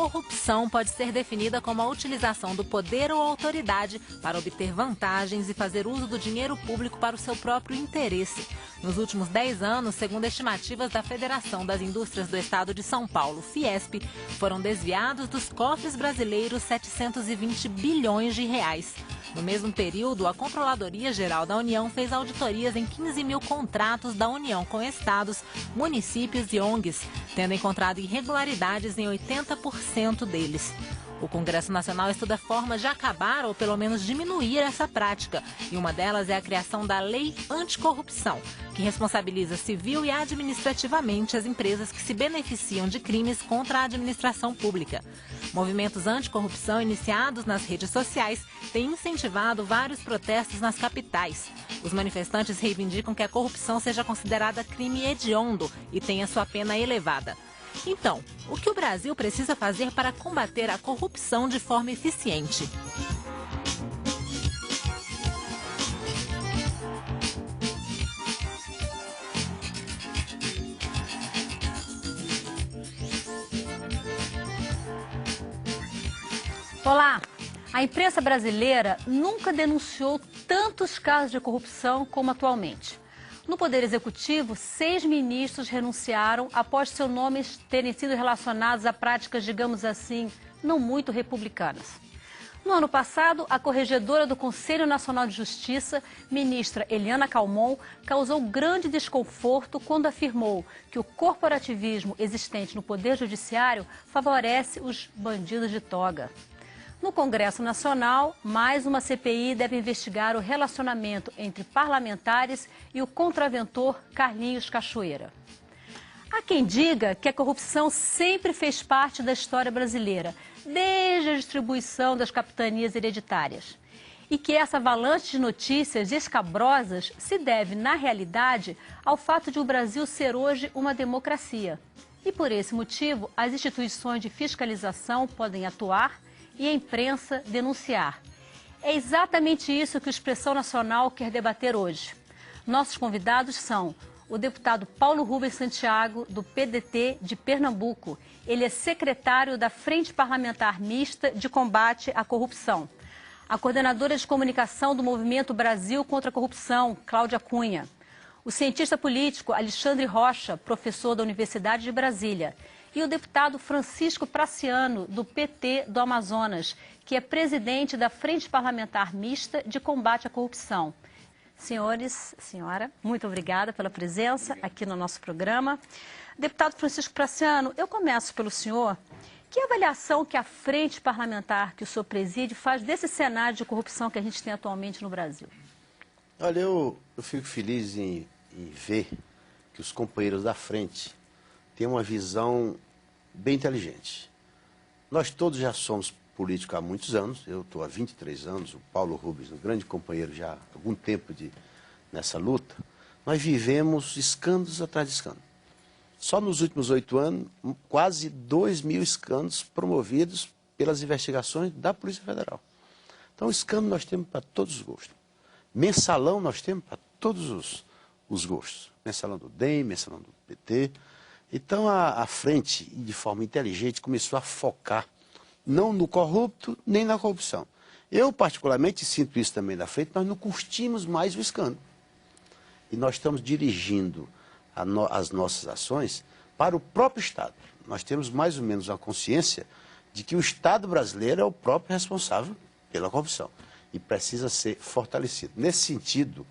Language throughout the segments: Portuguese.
corrupção pode ser definida como a utilização do poder ou autoridade para obter vantagens e fazer uso do dinheiro público para o seu próprio interesse. Nos últimos 10 anos, segundo estimativas da Federação das Indústrias do Estado de São Paulo, Fiesp, foram desviados dos cofres brasileiros 720 bilhões de reais. No mesmo período, a Controladoria Geral da União fez auditorias em 15 mil contratos da União com estados, municípios e ONGs, tendo encontrado irregularidades em 80% deles. O Congresso Nacional estuda formas de acabar ou pelo menos diminuir essa prática, e uma delas é a criação da Lei Anticorrupção, que responsabiliza civil e administrativamente as empresas que se beneficiam de crimes contra a administração pública. Movimentos anticorrupção iniciados nas redes sociais têm incentivado vários protestos nas capitais. Os manifestantes reivindicam que a corrupção seja considerada crime hediondo e tenha sua pena elevada. Então, o que o Brasil precisa fazer para combater a corrupção de forma eficiente? Olá! A imprensa brasileira nunca denunciou tantos casos de corrupção como atualmente. No Poder Executivo, 6 ministros renunciaram após seus nomes terem sido relacionados a práticas, digamos assim, não muito republicanas. No ano passado, a corregedora do Conselho Nacional de Justiça, ministra Eliana Calmon, causou grande desconforto quando afirmou que o corporativismo existente no Poder Judiciário favorece os bandidos de toga. No Congresso Nacional, mais uma CPI deve investigar o relacionamento entre parlamentares e o contraventor Carlinhos Cachoeira. Há quem diga que a corrupção sempre fez parte da história brasileira, desde a distribuição das capitanias hereditárias. E que essa avalanche de notícias escabrosas se deve, na realidade, ao fato de o Brasil ser hoje uma democracia. E por esse motivo, as instituições de fiscalização podem atuar e a imprensa denunciar. É exatamente isso que o Expressão Nacional quer debater hoje. Nossos convidados são o deputado Paulo Rubens Santiago, do PDT de Pernambuco. Ele é secretário da Frente Parlamentar Mista de Combate à Corrupção. A coordenadora de comunicação do Movimento Brasil contra a Corrupção, Cláudia Cunha. O cientista político Alexandre Rocha, professor da Universidade de Brasília. E o deputado Francisco Praciano, do PT do Amazonas, que é presidente da Frente Parlamentar Mista de Combate à Corrupção. Senhores, senhora, muito obrigada pela presença aqui no nosso programa. Deputado Francisco Praciano, eu começo pelo senhor. Que avaliação que a Frente Parlamentar que o senhor preside faz desse cenário de corrupção que a gente tem atualmente no Brasil? Olha, eu fico feliz em ver que os companheiros da Frente tem uma visão bem inteligente. Nós todos já somos políticos há muitos anos, eu estou há 23 anos, o Paulo Rubens, um grande companheiro já há algum tempo nessa luta. Nós vivemos escândalos atrás de escândalos. Só nos últimos 8 anos, quase 2.000 escândalos promovidos pelas investigações da Polícia Federal. Então, escândalo nós temos para todos os gostos. Mensalão nós temos para todos os gostos. Mensalão do DEM, mensalão do PT. Então, a Frente, de forma inteligente, começou a focar não no corrupto, nem na corrupção. Eu, particularmente, sinto isso também da Frente, nós não curtimos mais o escândalo. E nós estamos dirigindo as nossas ações para o próprio Estado. Nós temos mais ou menos a consciência de que o Estado brasileiro é o próprio responsável pela corrupção e precisa ser fortalecido. Nesse sentido,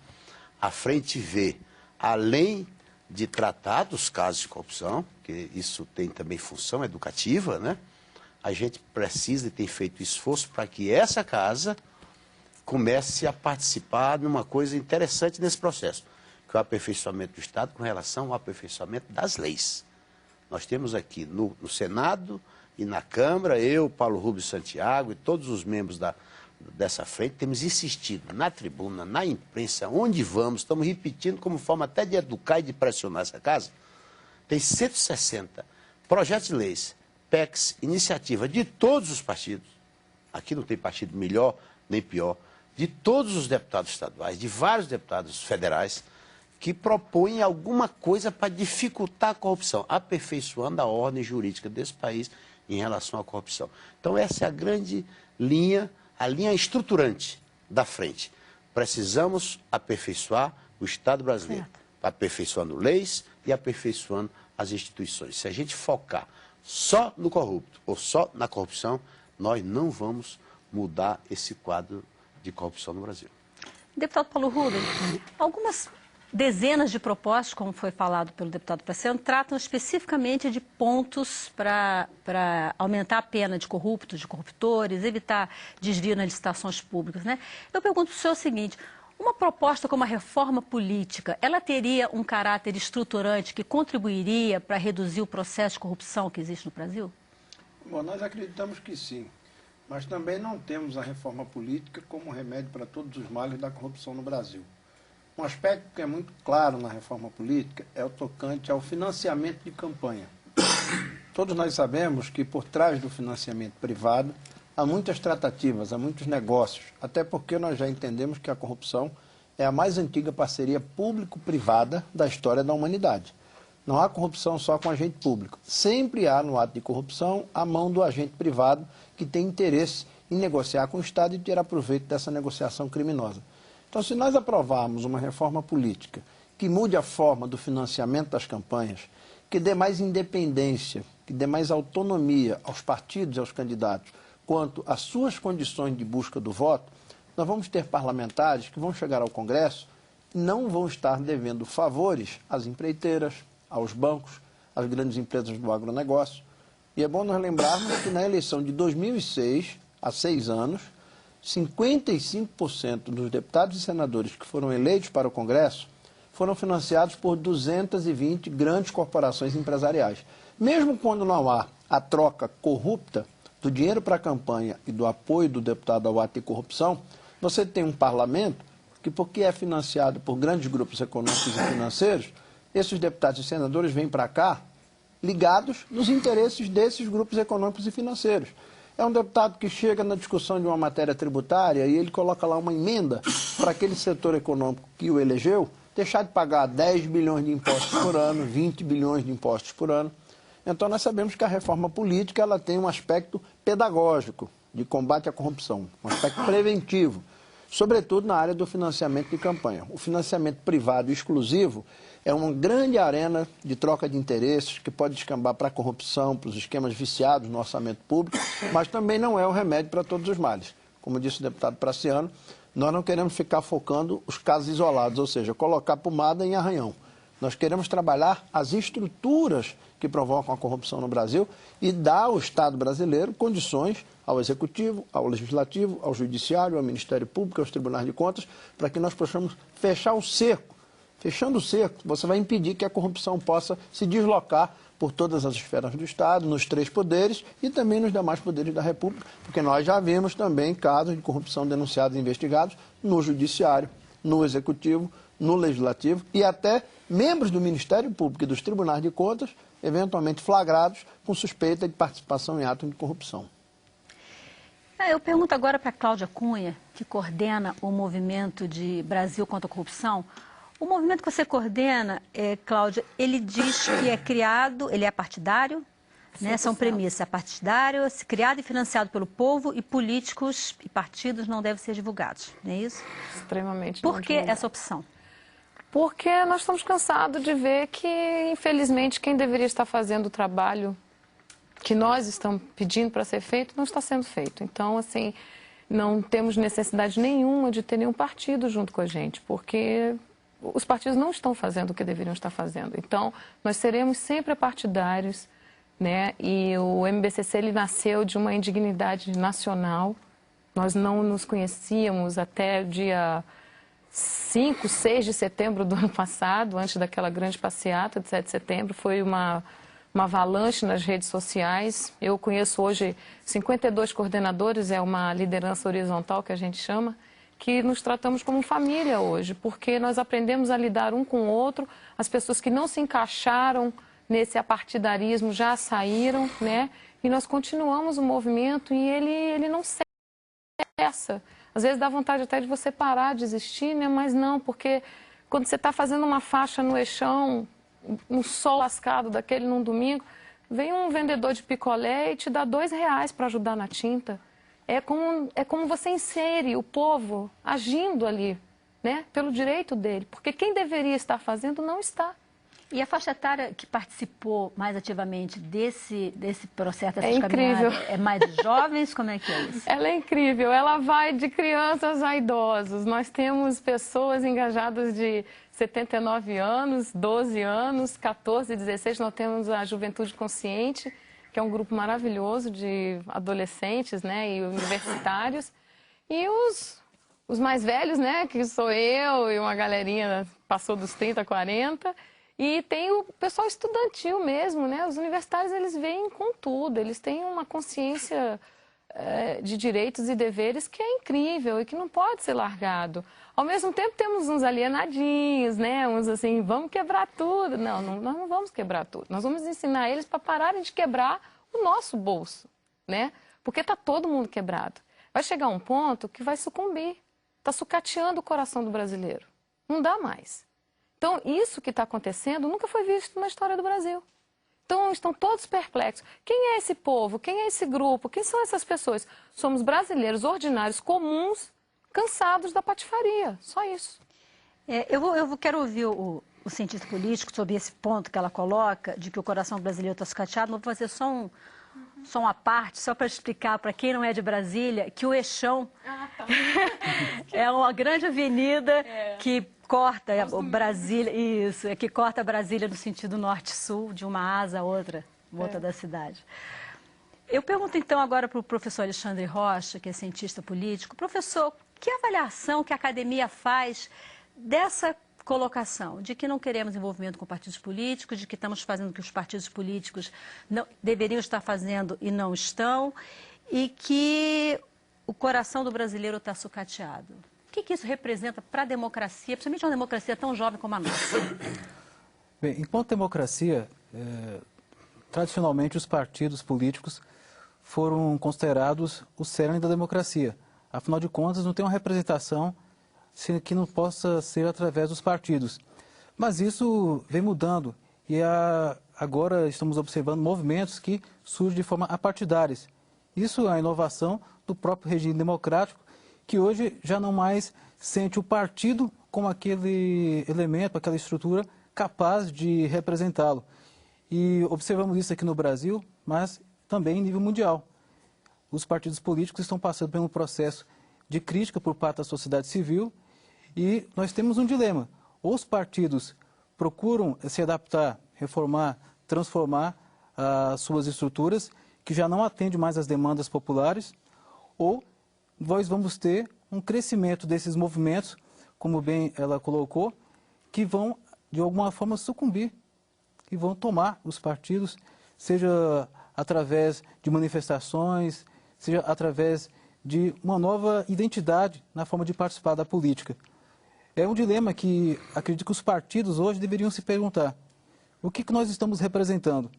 a Frente vê, além de tratar dos casos de corrupção, que isso tem também função educativa, né? A gente precisa e tem feito esforço para que essa casa comece a participar de uma coisa interessante nesse processo, que é o aperfeiçoamento do Estado com relação ao aperfeiçoamento das leis. Nós temos aqui no Senado e na Câmara, eu, Paulo Rubens Santiago e todos os membros dessa frente, temos insistido na tribuna, na imprensa, onde vamos, estamos repetindo como forma até de educar e de pressionar essa casa. Tem 160 projetos de leis, PECs, iniciativa de todos os partidos, aqui não tem partido melhor nem pior, de todos os deputados estaduais, de vários deputados federais, que propõem alguma coisa para dificultar a corrupção, aperfeiçoando a ordem jurídica desse país em relação à corrupção. Então essa é a grande linha, a linha estruturante da frente. Precisamos aperfeiçoar o Estado brasileiro, aperfeiçoando leis e aperfeiçoando as instituições. Se a gente focar só no corrupto ou só na corrupção, nós não vamos mudar esse quadro de corrupção no Brasil. Deputado Paulo Rubens, algumas dezenas de propostas, como foi falado pelo deputado Praciano, tratam especificamente de pontos para aumentar a pena de corruptos, de corruptores, evitar desvio nas licitações públicas, né? Eu pergunto para o senhor o seguinte: uma proposta como a reforma política, ela teria um caráter estruturante que contribuiria para reduzir o processo de corrupção que existe no Brasil? Bom, nós acreditamos que sim, mas também não temos a reforma política como remédio para todos os males da corrupção no Brasil. Um aspecto que é muito claro na reforma política é o tocante ao financiamento de campanha. Todos nós sabemos que por trás do financiamento privado há muitas tratativas, há muitos negócios, até porque nós já entendemos que a corrupção é a mais antiga parceria público-privada da história da humanidade. Não há corrupção só com agente público. Sempre há, no ato de corrupção, a mão do agente privado que tem interesse em negociar com o Estado e tirar proveito dessa negociação criminosa. Então, se nós aprovarmos uma reforma política que mude a forma do financiamento das campanhas, que dê mais independência, que dê mais autonomia aos partidos e aos candidatos quanto às suas condições de busca do voto, nós vamos ter parlamentares que vão chegar ao Congresso e não vão estar devendo favores às empreiteiras, aos bancos, às grandes empresas do agronegócio. E é bom nós lembrarmos que na eleição de 2006, há 6 anos, 55% dos deputados e senadores que foram eleitos para o Congresso foram financiados por 220 grandes corporações empresariais. Mesmo quando não há a troca corrupta do dinheiro para a campanha e do apoio do deputado ao ato de corrupção, você tem um parlamento que, porque é financiado por grandes grupos econômicos e financeiros, esses deputados e senadores vêm para cá ligados nos interesses desses grupos econômicos e financeiros. É um deputado que chega na discussão de uma matéria tributária e ele coloca lá uma emenda para aquele setor econômico que o elegeu deixar de pagar 10 bilhões de impostos por ano, 20 bilhões de impostos por ano. Então nós sabemos que a reforma política ela tem um aspecto pedagógico de combate à corrupção, um aspecto preventivo, sobretudo na área do financiamento de campanha. O financiamento privado exclusivo é uma grande arena de troca de interesses que pode descambar para a corrupção, para os esquemas viciados no orçamento público, mas também não é o remédio para todos os males. Como disse o deputado Praciano, nós não queremos ficar focando os casos isolados, ou seja, colocar pomada em arranhão. Nós queremos trabalhar as estruturas que provocam a corrupção no Brasil e dar ao Estado brasileiro condições ao Executivo, ao Legislativo, ao Judiciário, ao Ministério Público, aos Tribunais de Contas, para que nós possamos fechar o cerco. Fechando o cerco, você vai impedir que a corrupção possa se deslocar por todas as esferas do Estado, nos 3 poderes e também nos demais poderes da República, porque nós já vimos também casos de corrupção denunciados e investigados no Judiciário, no Executivo, no Legislativo e até membros do Ministério Público e dos Tribunais de Contas, eventualmente flagrados com suspeita de participação em ato de corrupção. Eu pergunto agora para a Cláudia Cunha, que coordena o movimento de Brasil contra a Corrupção. O movimento que você coordena, Cláudia, ele diz que é criado, ele é partidário, né? São premissas, é partidário, criado e financiado pelo povo e políticos e partidos não devem ser divulgados, não é isso? Extremamente. Por que essa opção? Porque nós estamos cansados de ver que, infelizmente, quem deveria estar fazendo o trabalho que nós estamos pedindo para ser feito, não está sendo feito. Então, assim, não temos necessidade nenhuma de ter nenhum partido junto com a gente, porque os partidos não estão fazendo o que deveriam estar fazendo. Então, nós seremos sempre partidários, né? E o MBCC, ele nasceu de uma indignidade nacional. Nós não nos conhecíamos até o dia 5, 6 de setembro do ano passado, antes daquela grande passeata de 7 de setembro. Foi uma avalanche nas redes sociais. Eu conheço hoje 52 coordenadores, é uma liderança horizontal que a gente chama, que nos tratamos como família hoje, porque nós aprendemos a lidar um com o outro, as pessoas que não se encaixaram nesse apartidarismo já saíram, né? E nós continuamos o movimento e ele não cessa. Às vezes dá vontade até de você parar, desistir, né? Mas não, porque quando você está fazendo uma faixa no Eixão, um sol lascado daquele num domingo, Vem um vendedor de picolé e te dá R$2 para ajudar na tinta. É como você insere o povo agindo ali, né, pelo direito dele. Porque quem deveria estar fazendo não está. E a faixa etária que participou mais ativamente desse processo, dessas caminhadas, é mais de jovens? Como é que é isso? Ela é incrível, ela vai de crianças a idosos. Nós temos pessoas engajadas de 79 anos, 12 anos, 14, 16. Nós temos a Juventude Consciente, que é um grupo maravilhoso de adolescentes, né, e universitários. E os mais velhos, né, que sou eu e uma galerinha passou dos 30, 40... E tem o pessoal estudantil mesmo, né? Os universitários, eles vêm com tudo, eles têm uma consciência de direitos e deveres que é incrível e que não pode ser largado. Ao mesmo tempo, temos uns alienadinhos, né? Uns assim, vamos quebrar tudo. Não, nós não vamos quebrar tudo. Nós vamos ensinar eles para pararem de quebrar o nosso bolso, né? Porque está todo mundo quebrado. Vai chegar um ponto que vai sucumbir. Está sucateando o coração do brasileiro. Não dá mais. Então, isso que está acontecendo nunca foi visto na história do Brasil. Então, estão todos perplexos. Quem é esse povo? Quem é esse grupo? Quem são essas pessoas? Somos brasileiros ordinários, comuns, cansados da patifaria. Só isso. Eu quero ouvir o cientista político sobre esse ponto que ela coloca, de que o coração brasileiro está sucateado. Vou fazer só uma parte, só para explicar para quem não é de Brasília, que o Eixão é uma grande avenida que corta Brasília, que corta Brasília no sentido norte-sul, de uma asa a outra da cidade. Eu pergunto então agora para o professor Alexandre Rocha, que é cientista político. Professor, que avaliação que a academia faz dessa colocação de que não queremos envolvimento com partidos políticos, de que estamos fazendo o que os partidos políticos não deveriam estar fazendo e não estão, e que o coração do brasileiro está sucateado? O que isso representa para a democracia, principalmente uma democracia tão jovem como a nossa? Bem, enquanto democracia, tradicionalmente os partidos políticos foram considerados o cerne da democracia. Afinal de contas, não tem uma representação que não possa ser através dos partidos. Mas isso vem mudando e agora estamos observando movimentos que surgem de forma apartidárias. Isso é a inovação do próprio regime democrático, que hoje já não mais sente o partido como aquele elemento, aquela estrutura capaz de representá-lo. E observamos isso aqui no Brasil, mas também em nível mundial. Os partidos políticos estão passando por um processo de crítica por parte da sociedade civil e nós temos um dilema. Ou os partidos procuram se adaptar, reformar, transformar as suas estruturas, que já não atendem mais às demandas populares, ou nós vamos ter um crescimento desses movimentos, como bem ela colocou, que vão, de alguma forma, sucumbir, que vão tomar os partidos, seja através de manifestações, seja através de uma nova identidade na forma de participar da política. É um dilema que acredito que os partidos hoje deveriam se perguntar. O que nós estamos representando?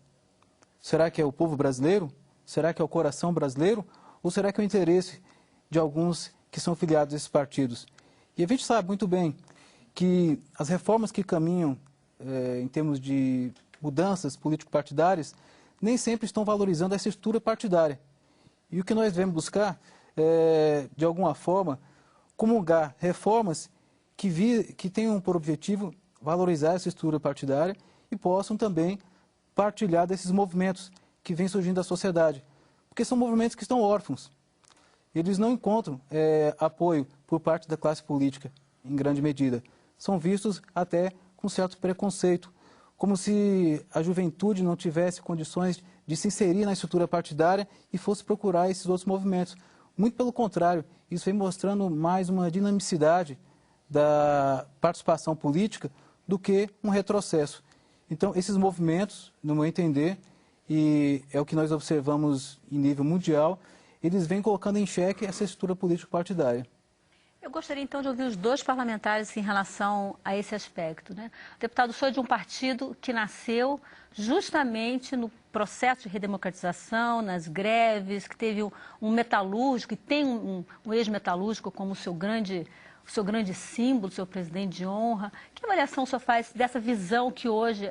Será que é o povo brasileiro? Será que é o coração brasileiro? Ou será que é o interesse de alguns que são filiados a esses partidos? E a gente sabe muito bem que as reformas que caminham em termos de mudanças político-partidárias nem sempre estão valorizando essa estrutura partidária. E o que nós devemos buscar é, de alguma forma, comungar reformas que tenham por objetivo valorizar essa estrutura partidária e possam também partilhar desses movimentos que vêm surgindo da sociedade. Porque são movimentos que estão órfãos. Eles não encontram apoio por parte da classe política, em grande medida. São vistos até com certo preconceito, como se a juventude não tivesse condições de se inserir na estrutura partidária e fosse procurar esses outros movimentos. Muito pelo contrário, isso vem mostrando mais uma dinamicidade da participação política do que um retrocesso. Então, esses movimentos, no meu entender, e é o que nós observamos em nível mundial, eles vêm colocando em xeque essa estrutura político-partidária. Eu gostaria, então, de ouvir os dois parlamentares em relação a esse aspecto, né? O deputado, o senhor é de um partido que nasceu justamente no processo de redemocratização, nas greves, que teve um metalúrgico, que tem um ex-metalúrgico como o seu grande símbolo, seu presidente de honra. Que avaliação o senhor faz dessa visão que hoje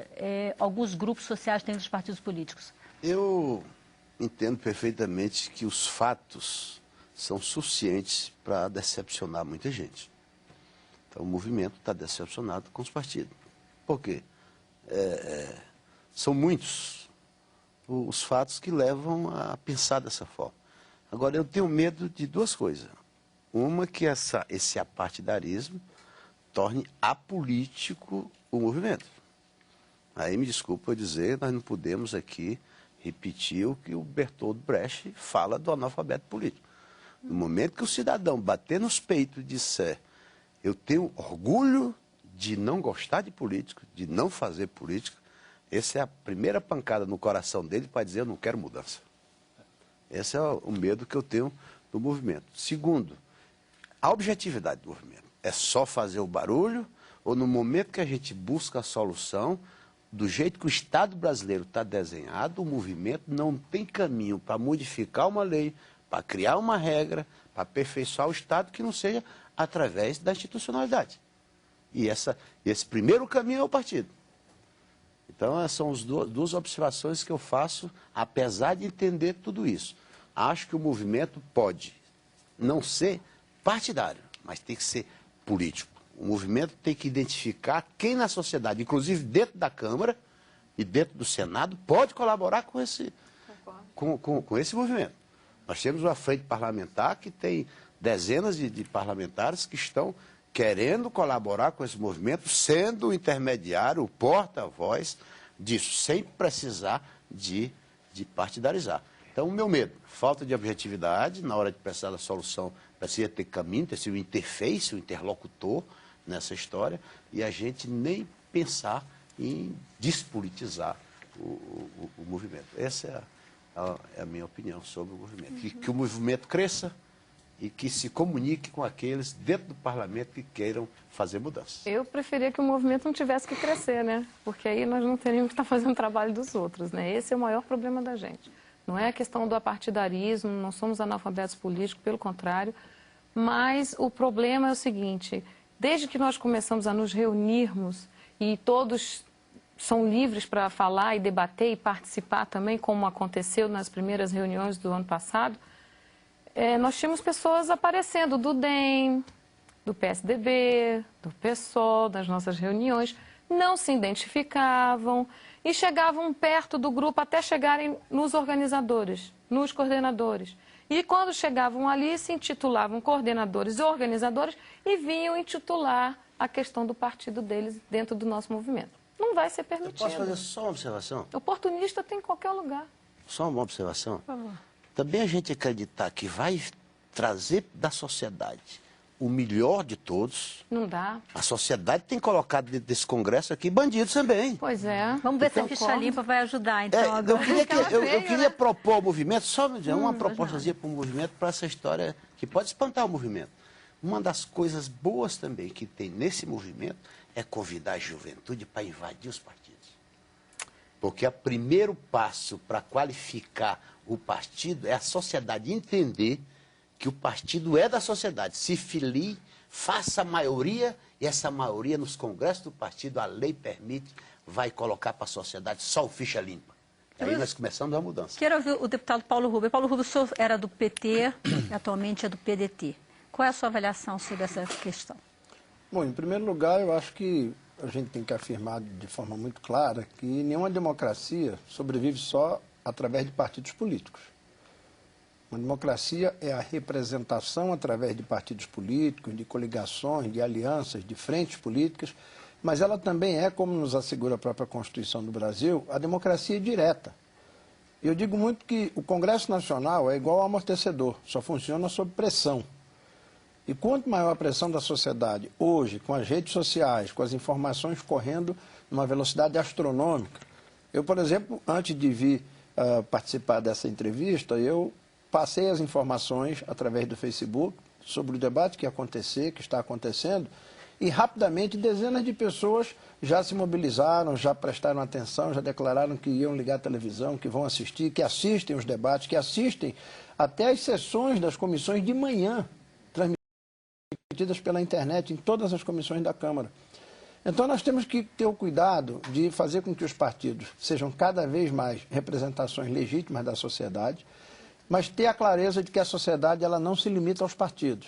alguns grupos sociais têm dos partidos políticos? Eu entendo perfeitamente que os fatos são suficientes para decepcionar muita gente. Então, o movimento está decepcionado com os partidos. Por quê? São muitos os fatos que levam a pensar dessa forma. Agora, eu tenho medo de duas coisas. Uma, que esse apartidarismo torne apolítico o movimento. Aí, me desculpa eu dizer, nós não podemos aqui repetir o que o Bertold Brecht fala do analfabeto político. No momento que o cidadão bater nos peitos e disser: eu tenho orgulho de não gostar de político, de não fazer política, essa é a primeira pancada no coração dele para dizer: eu não quero mudança. Esse é o medo que eu tenho do movimento. Segundo, a objetividade do movimento. É só fazer o barulho, ou no momento que a gente busca a solução, do jeito que o Estado brasileiro está desenhado, o movimento não tem caminho para modificar uma lei, para criar uma regra, para aperfeiçoar o Estado que não seja através da institucionalidade. E esse primeiro caminho é o partido. Então, essas são as duas observações que eu faço, apesar de entender tudo isso. Acho que o movimento pode não ser partidário, mas tem que ser político. O movimento tem que identificar quem na sociedade, inclusive dentro da Câmara e dentro do Senado, pode colaborar com esse movimento. Nós temos uma frente parlamentar que tem dezenas de parlamentares que estão querendo colaborar com esse movimento, sendo o intermediário, o porta-voz disso, sem precisar de partidarizar. Então, o meu medo, falta de objetividade, na hora de pensar na solução, precisa ter caminho, ter sido o interface, o interlocutor nessa história, e a gente nem pensar em despolitizar o movimento. Essa é a minha opinião sobre o movimento. Que o movimento cresça e que se comunique com aqueles dentro do parlamento que queiram fazer mudanças. Eu preferia que o movimento não tivesse que crescer, né? Porque aí nós não teríamos que estar fazendo o trabalho dos outros, né? Esse é o maior problema da gente. Não é a questão do apartidarismo, não somos analfabetos políticos, pelo contrário. Mas o problema é o seguinte: desde que nós começamos a nos reunirmos e todos são livres para falar e debater e participar também, como aconteceu nas primeiras reuniões do ano passado, nós tínhamos pessoas aparecendo do DEM, do PSDB, do PSOL, das nossas reuniões, não se identificavam e chegavam perto do grupo até chegarem nos organizadores, nos coordenadores. E quando chegavam ali, se intitulavam coordenadores e organizadores e vinham intitular a questão do partido deles dentro do nosso movimento. Não vai ser permitido. Eu posso fazer só uma observação? Oportunista tem em qualquer lugar. Só uma observação? Por favor. Também a gente acreditar que vai trazer da sociedade o melhor de todos. Não dá. A sociedade tem colocado dentro desse congresso aqui bandidos também. Pois é. Vamos ver se a ficha limpa vai ajudar, então. Eu queria né? propor ao movimento, só uma propostazinha para o movimento, para essa história que pode espantar o movimento. Uma das coisas boas também que tem nesse movimento é convidar a juventude para invadir os partidos. Porque o primeiro passo para qualificar o partido é a sociedade entender que o partido é da sociedade, se filie, faça a maioria, e essa maioria nos congressos do partido, a lei permite, vai colocar para a sociedade só o ficha limpa. Aí nós começamos a mudança. Quero ouvir o deputado Paulo Rubens. Paulo Rubens, o senhor era do PT, atualmente é do PDT. Qual é a sua avaliação sobre essa questão? Bom, em primeiro lugar, eu acho que a gente tem que afirmar de forma muito clara que nenhuma democracia sobrevive só através de partidos políticos. Uma democracia é a representação através de partidos políticos, de coligações, de alianças, de frentes políticas, mas ela também é, como nos assegura a própria Constituição do Brasil, a democracia direta. Eu digo muito que o Congresso Nacional é igual ao amortecedor, só funciona sob pressão. E quanto maior a pressão da sociedade hoje, com as redes sociais, com as informações correndo numa velocidade astronômica. Eu, por exemplo, antes de vir participar dessa entrevista, eu passei as informações através do Facebook sobre o debate que ia acontecer, que está acontecendo, e rapidamente dezenas de pessoas já se mobilizaram, já prestaram atenção, já declararam que iam ligar a televisão, que vão assistir, que assistem os debates, que assistem até as sessões das comissões de manhã, transmitidas pela internet em todas as comissões da Câmara. Então nós temos que ter o cuidado de fazer com que os partidos sejam cada vez mais representações legítimas da sociedade, mas ter a clareza de que a sociedade ela não se limita aos partidos.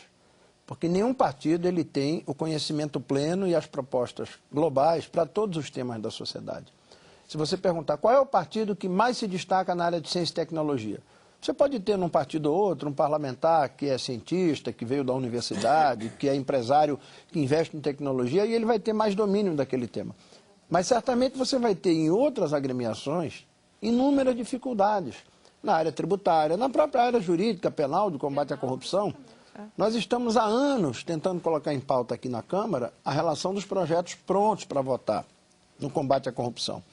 Porque nenhum partido ele tem o conhecimento pleno e as propostas globais para todos os temas da sociedade. Se você perguntar qual é o partido que mais se destaca na área de ciência e tecnologia, você pode ter num partido ou outro um parlamentar que é cientista, que veio da universidade, que é empresário, que investe em tecnologia, e ele vai ter mais domínio daquele tema. Mas certamente você vai ter em outras agremiações inúmeras dificuldades. Na área tributária, na própria área jurídica, penal, de combate à corrupção. Nós estamos há anos tentando colocar em pauta aqui na Câmara a relação dos projetos prontos para votar no combate à corrupção.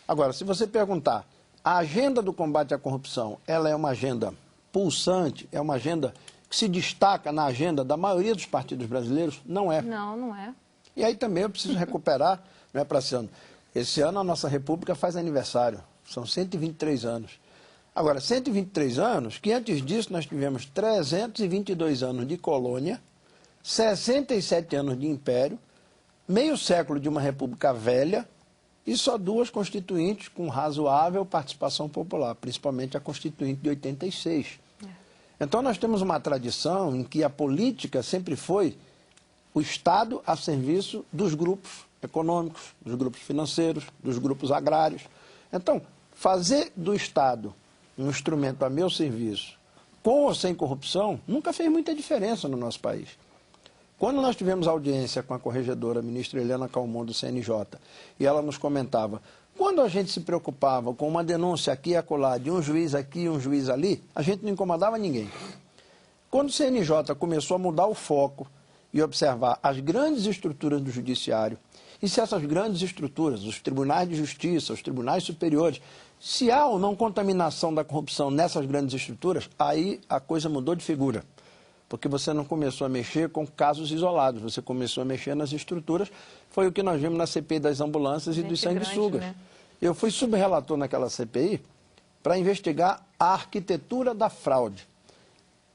Agora, se você perguntar, a agenda do combate à corrupção, ela é uma agenda pulsante, é uma agenda que se destaca na agenda da maioria dos partidos brasileiros? Não é. Não, não é. E aí também eu preciso recuperar, não é para esse ano. Esse ano a nossa República faz aniversário, são 123 anos. Agora, 123 anos, que antes disso nós tivemos 322 anos de colônia, 67 anos de império, meio século de uma república velha e só 2 constituintes com razoável participação popular, principalmente a Constituinte de 86. Então nós temos uma tradição em que a política sempre foi o Estado a serviço dos grupos econômicos, dos grupos financeiros, dos grupos agrários. Então, fazer do Estado um instrumento a meu serviço, com ou sem corrupção, nunca fez muita diferença no nosso país. Quando nós tivemos audiência com a corregedora, a ministra Helena Calmon, do CNJ, e ela nos comentava, quando a gente se preocupava com uma denúncia aqui e acolá, de um juiz aqui e um juiz ali, a gente não incomodava ninguém. Quando o CNJ começou a mudar o foco e observar as grandes estruturas do judiciário, e se essas grandes estruturas, os tribunais de justiça, os tribunais superiores, se há ou não contaminação da corrupção nessas grandes estruturas, aí a coisa mudou de figura. Porque você não começou a mexer com casos isolados, você começou a mexer nas estruturas. Foi o que nós vimos na CPI das ambulâncias e dos sanguessugas. Né? Eu fui subrelator naquela CPI para investigar a arquitetura da fraude.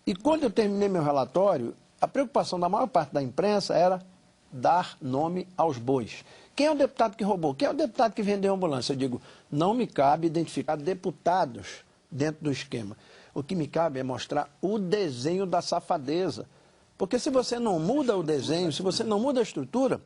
E quando eu terminei meu relatório, a preocupação da maior parte da imprensa era dar nome aos bois. Quem é o deputado que roubou? Quem é o deputado que vendeu a ambulância? Eu digo, não me cabe identificar deputados dentro do esquema. O que me cabe é mostrar o desenho da safadeza. Porque se você não muda o desenho, se você não muda a estrutura,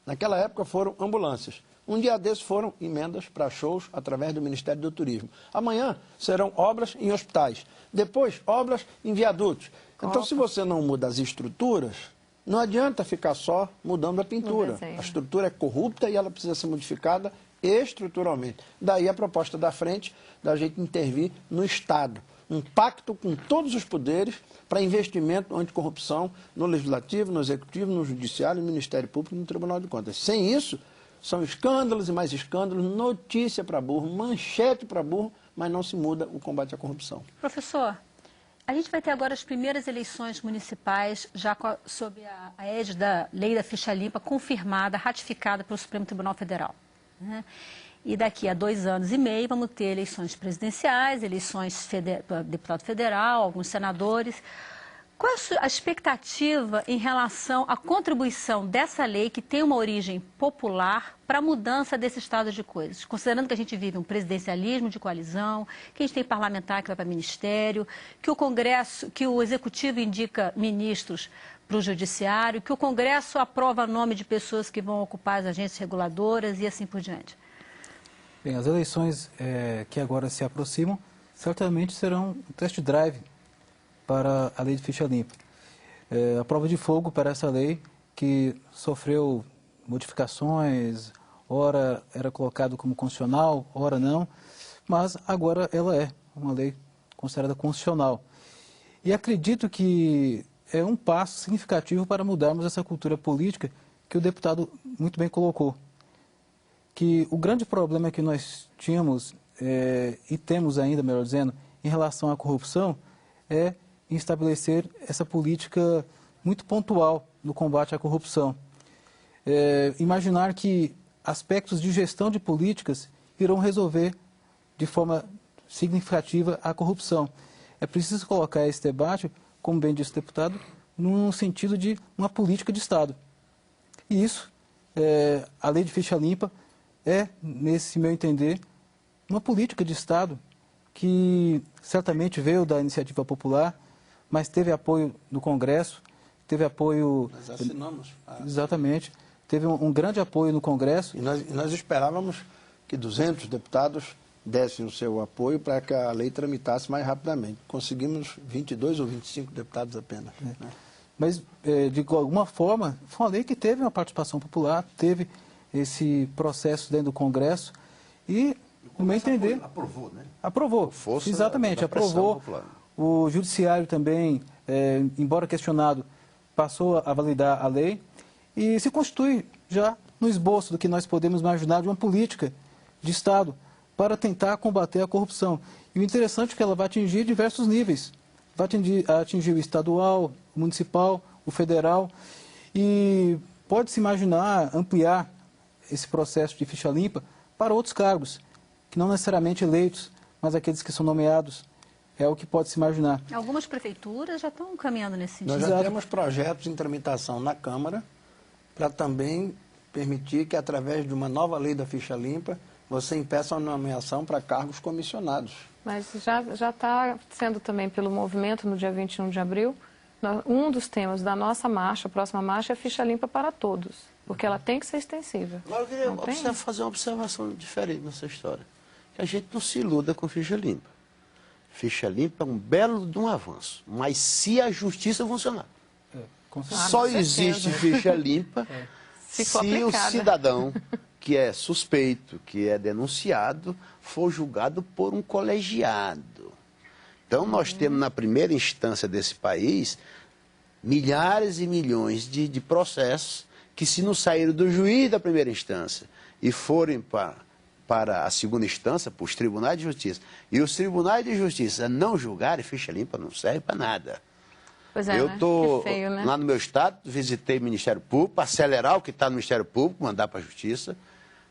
naquela época foram ambulâncias. Um dia desses foram emendas para shows através do Ministério do Turismo. Amanhã serão obras em hospitais. Depois, obras em viadutos. Então, se você não muda as estruturas, não adianta ficar só mudando a pintura. A estrutura é corrupta e ela precisa ser modificada estruturalmente. Daí a proposta da frente da gente intervir no Estado. Um pacto com todos os poderes para investimento anticorrupção no Legislativo, no Executivo, no Judiciário, no Ministério Público e no Tribunal de Contas. Sem isso, são escândalos e mais escândalos, notícia para burro, manchete para burro, mas não se muda o combate à corrupção. Professor, a gente vai ter agora as primeiras eleições municipais, já sob a égide da Lei da Ficha Limpa, confirmada, ratificada pelo Supremo Tribunal Federal, né? E daqui a 2 anos e meio vamos ter eleições presidenciais, eleições para deputado federal, alguns senadores. Qual é a expectativa em relação à contribuição dessa lei, que tem uma origem popular, para a mudança desse estado de coisas? Considerando que a gente vive um presidencialismo de coalizão, que a gente tem parlamentar que vai para ministério, que o Congresso, que o Executivo indica ministros para o Judiciário, que o Congresso aprova nome de pessoas que vão ocupar as agências reguladoras e assim por diante. Bem, as eleições que agora se aproximam certamente serão um test drive para a lei de ficha limpa. A prova de fogo para essa lei, que sofreu modificações, ora era colocado como constitucional, ora não, mas agora ela é uma lei considerada constitucional. E acredito que é um passo significativo para mudarmos essa cultura política que o deputado muito bem colocou. Que o grande problema que nós tínhamos, e temos ainda, melhor dizendo, em relação à corrupção, é em estabelecer essa política muito pontual no combate à corrupção. Imaginar que aspectos de gestão de políticas irão resolver de forma significativa a corrupção. É preciso colocar esse debate, como bem disse o deputado, num sentido de uma política de Estado. E isso a lei de ficha limpa é, nesse meu entender, uma política de Estado que certamente veio da iniciativa popular, mas teve apoio do Congresso, teve apoio... Nós assinamos. Exatamente. Teve um grande apoio no Congresso. E nós esperávamos que 200 deputados dessem o seu apoio para que a lei tramitasse mais rapidamente. Conseguimos 22 ou 25 deputados apenas. Né? Mas, de alguma forma, foi uma lei que teve uma participação popular, teve esse processo dentro do Congresso e, no meu entender... Aprovou, né? Aprovou, Força exatamente, da pressão aprovou. popular. O Judiciário também, embora questionado, passou a validar a lei e se constitui já no esboço do que nós podemos imaginar de uma política de Estado para tentar combater a corrupção. E o interessante é que ela vai atingir diversos níveis. Vai atingir o estadual, o municipal, o federal. E pode-se imaginar ampliar esse processo de ficha limpa para outros cargos, que não necessariamente eleitos, mas aqueles que são nomeados. É o que pode-se imaginar. Algumas prefeituras já estão caminhando nesse sentido. Nós já temos projetos em tramitação na Câmara para também permitir que, através de uma nova lei da ficha limpa, você impeça a nomeação para cargos comissionados. Mas já está sendo também pelo movimento, no dia 21 de abril, um dos temas da nossa marcha, a próxima marcha, é a ficha limpa para todos, porque ela tem que ser extensiva. Agora eu queria fazer uma observação diferente nessa história. Que a gente não se iluda com ficha limpa. Ficha limpa é um belo de um avanço, mas se a justiça funcionar. Só existe ficha limpa se o cidadão que é suspeito, que é denunciado, for julgado por um colegiado. Então, nós temos na primeira instância desse país milhares e milhões de processos que, se não saírem do juiz da primeira instância e forem para a segunda instância, para os tribunais de justiça, e os tribunais de justiça não julgarem, ficha limpa não serve para nada. Pois é, Eu estou né? lá no meu estado, visitei o Ministério Público, para acelerar o que está no Ministério Público, mandar para a Justiça.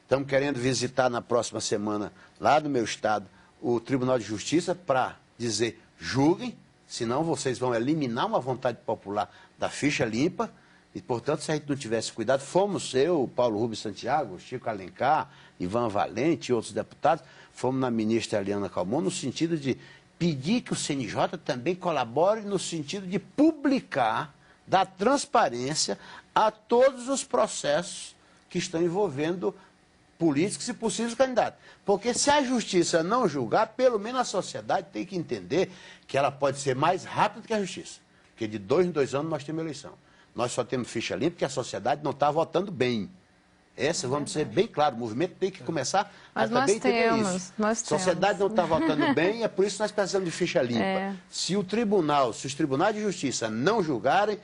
Estamos querendo visitar na próxima semana, lá no meu estado, o Tribunal de Justiça para dizer, julguem, senão vocês vão eliminar uma vontade popular da ficha limpa. E, portanto, se a gente não tivesse cuidado, fomos eu, Paulo Rubens Santiago, Chico Alencar, Ivan Valente e outros deputados, fomos na ministra Eliana Calmon no sentido de pedir que o CNJ também colabore no sentido de publicar, dar transparência a todos os processos que estão envolvendo políticos e possíveis candidatos. Porque se a justiça não julgar, pelo menos a sociedade tem que entender que ela pode ser mais rápida que a justiça. Porque de 2 em 2 anos nós temos eleição. Nós só temos ficha limpa porque a sociedade não está votando bem. Essa, vamos ser bem claros, o movimento tem que começar a também entender isso. A sociedade não está votando bem, é por isso que nós precisamos de ficha limpa. Se os tribunais de justiça não julgarem,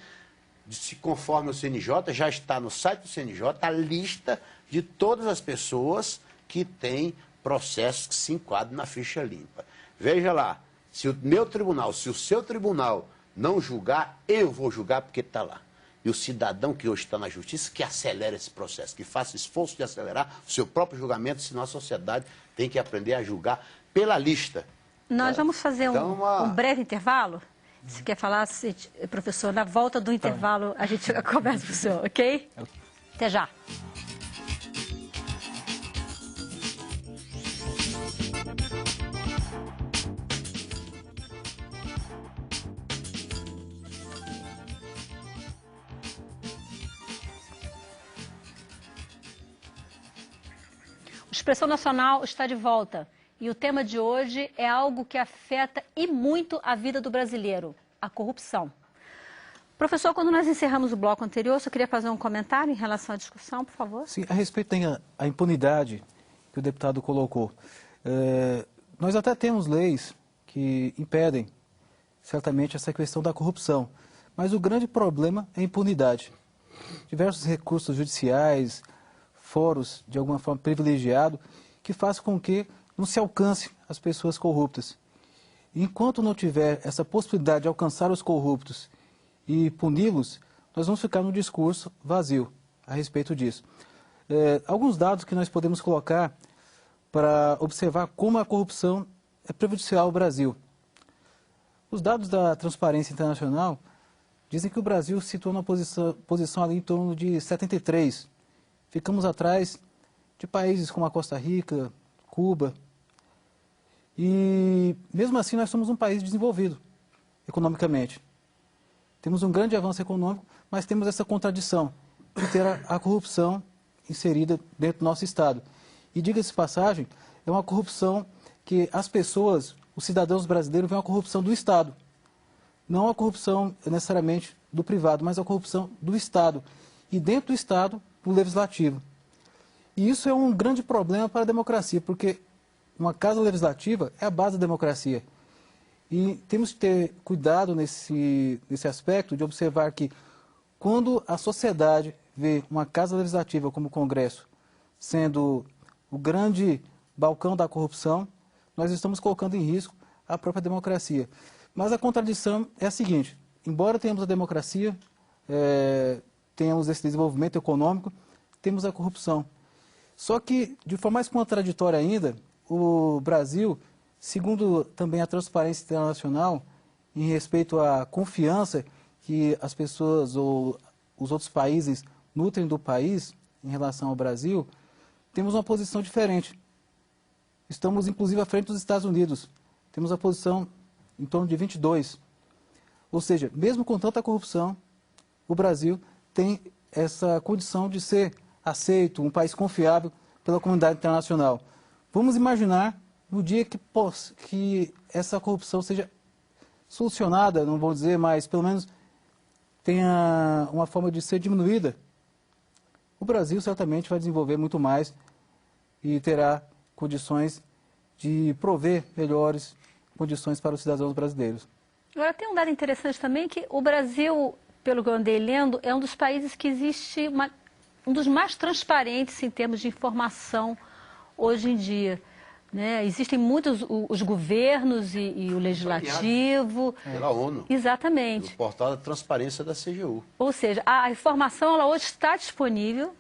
se conforme o CNJ, já está no site do CNJ a lista de todas as pessoas que têm processos que se enquadram na ficha limpa. Veja lá, se o meu tribunal, se o seu tribunal não julgar, eu vou julgar porque está lá. E o cidadão que hoje está na justiça, que acelere esse processo, que faça esforço de acelerar o seu próprio julgamento, senão a sociedade tem que aprender a julgar pela lista. Nós vamos fazer um breve intervalo. Você quer falar, professor? Na volta do intervalo, a gente conversa com o senhor, ok? Até já. O Expressão Nacional está de volta e o tema de hoje é algo que afeta e muito a vida do brasileiro, a corrupção. Professor, quando nós encerramos o bloco anterior, eu queria fazer um comentário em relação à discussão, por favor. Sim, a respeito da impunidade que o deputado colocou. Nós até temos leis que impedem, certamente, essa questão da corrupção, mas o grande problema é a impunidade. Diversos recursos judiciais, fóruns, de alguma forma, privilegiados, que fazem com que não se alcance as pessoas corruptas. Enquanto não tiver essa possibilidade de alcançar os corruptos e puni-los, nós vamos ficar num discurso vazio a respeito disso. Alguns dados que nós podemos colocar para observar como a corrupção é prejudicial ao Brasil. Os dados da Transparência Internacional dizem que o Brasil se situa na posição ali em torno de 73, ficamos atrás de países como a Costa Rica, Cuba. E mesmo assim nós somos um país desenvolvido economicamente. Temos um grande avanço econômico, mas temos essa contradição de ter a corrupção inserida dentro do nosso Estado. E diga-se de passagem, é uma corrupção que as pessoas, os cidadãos brasileiros, veem a corrupção do Estado. Não a corrupção necessariamente do privado, mas a corrupção do Estado. E dentro do Estado, do Legislativo. E isso é um grande problema para a democracia, porque uma casa legislativa é a base da democracia. E temos que ter cuidado nesse aspecto de observar que quando a sociedade vê uma casa legislativa como o Congresso sendo o grande balcão da corrupção, nós estamos colocando em risco a própria democracia. Mas a contradição é a seguinte: embora tenhamos a democracia, tenhamos esse desenvolvimento econômico, temos a corrupção. Só que, de forma mais contraditória ainda, o Brasil, segundo também a Transparência Internacional, em respeito à confiança que as pessoas ou os outros países nutrem do país em relação ao Brasil, temos uma posição diferente. Estamos, inclusive, à frente dos Estados Unidos. Temos a posição em torno de 22. Ou seja, mesmo com tanta corrupção, o Brasil tem essa condição de ser aceito, um país confiável pela comunidade internacional. Vamos imaginar no dia que essa corrupção seja solucionada, não vou dizer, mas pelo menos tenha uma forma de ser diminuída. O Brasil certamente vai desenvolver muito mais e terá condições de prover melhores condições para os cidadãos brasileiros. Agora, tem um dado interessante também que o Brasil, pelo que eu andei lendo, é um dos países que existe um dos mais transparentes em termos de informação hoje em dia. Né? Existem muitos os governos e o legislativo. Pela ONU. Exatamente. No portal da transparência da CGU. Ou seja, a informação ela hoje está disponível,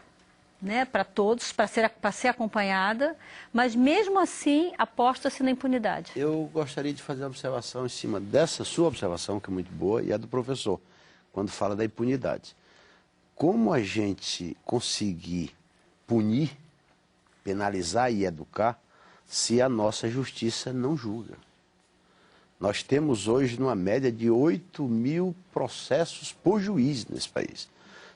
né, para todos, para ser acompanhada, mas mesmo assim aposta-se na impunidade. Eu gostaria de fazer uma observação em cima dessa sua observação, que é muito boa, e a do professor, quando fala da impunidade. Como a gente conseguir punir, penalizar e educar se a nossa justiça não julga? Nós temos hoje uma média de 8 mil processos por juiz nesse país.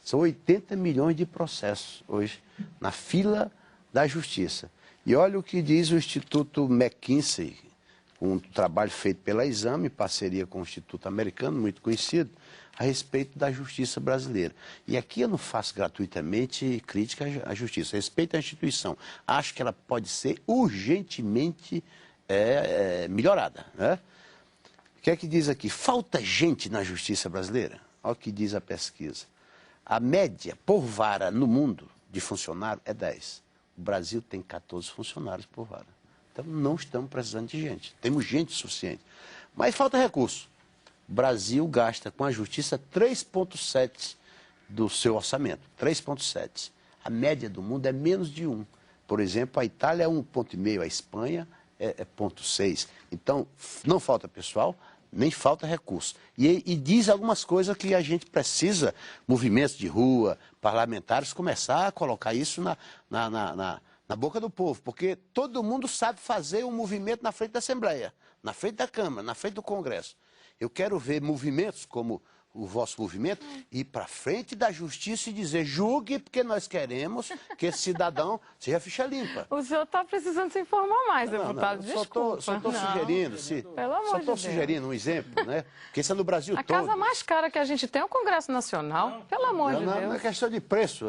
São 80 milhões de processos hoje na fila da justiça. E olha o que diz o Instituto McKinsey, um trabalho feito pela Exame, em parceria com o Instituto Americano, muito conhecido, a respeito da justiça brasileira. E aqui eu não faço gratuitamente crítica à justiça, respeito à instituição. Acho que ela pode ser urgentemente melhorada. Né? O que é que diz aqui? Falta gente na justiça brasileira? Olha o que diz a pesquisa. A média por vara no mundo de funcionário é 10. O Brasil tem 14 funcionários por vara. Então não estamos precisando de gente. Temos gente suficiente. Mas falta recurso. O Brasil gasta com a justiça 3,7 do seu orçamento. 3,7. A média do mundo é menos de 1. Por exemplo, a Itália é 1,5, a Espanha é 0,6. Então, não falta pessoal, nem falta recurso. E diz algumas coisas que a gente precisa, movimentos de rua, parlamentares, começar a colocar isso na boca do povo. Porque todo mundo sabe fazer um movimento na frente da Assembleia, na frente da Câmara, na frente do Congresso. Eu quero ver movimentos como o vosso movimento ir para frente da justiça e dizer: julgue, porque nós queremos que esse cidadão seja ficha limpa. O senhor está precisando se informar mais, deputado. Desculpa. Só estou sugerindo, sugerindo um exemplo, né? Porque isso é no Brasil todo. A casa mais cara que a gente tem é o Congresso Nacional. Pelo amor de Deus. Não é questão de preço.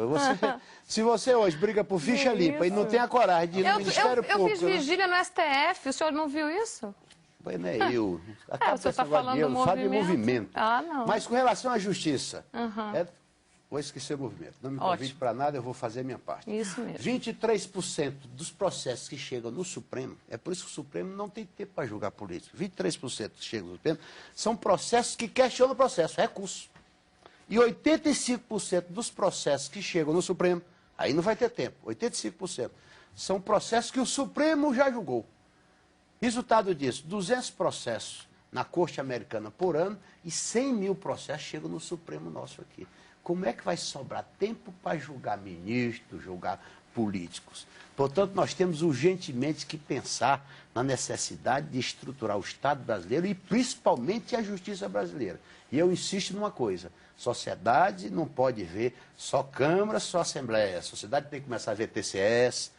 Se você hoje briga por ficha limpa e não tem a coragem de ir no Ministério Público... Eu fiz vigília no STF, o senhor não viu isso? Não é eu. O senhor está falando do movimento. Fale movimento. Ah, não. Mas com relação à justiça, vou esquecer o movimento. Não me convide para nada, eu vou fazer a minha parte. Isso mesmo. 23% dos processos que chegam no Supremo, é por isso que o Supremo não tem tempo para julgar político. 23% que chegam no Supremo são processos que questionam o processo, recurso. E 85% dos processos que chegam no Supremo, aí não vai ter tempo, 85%, são processos que o Supremo já julgou. Resultado disso, 200 processos na Corte Americana por ano e 100 mil processos chegam no Supremo nosso aqui. como é que vai sobrar tempo para julgar ministros, julgar políticos? Portanto, nós temos urgentemente que pensar na necessidade de estruturar o Estado brasileiro e principalmente a justiça brasileira. E eu insisto numa coisa, sociedade não pode ver só Câmara, só Assembleia. A sociedade tem que começar a ver TCS,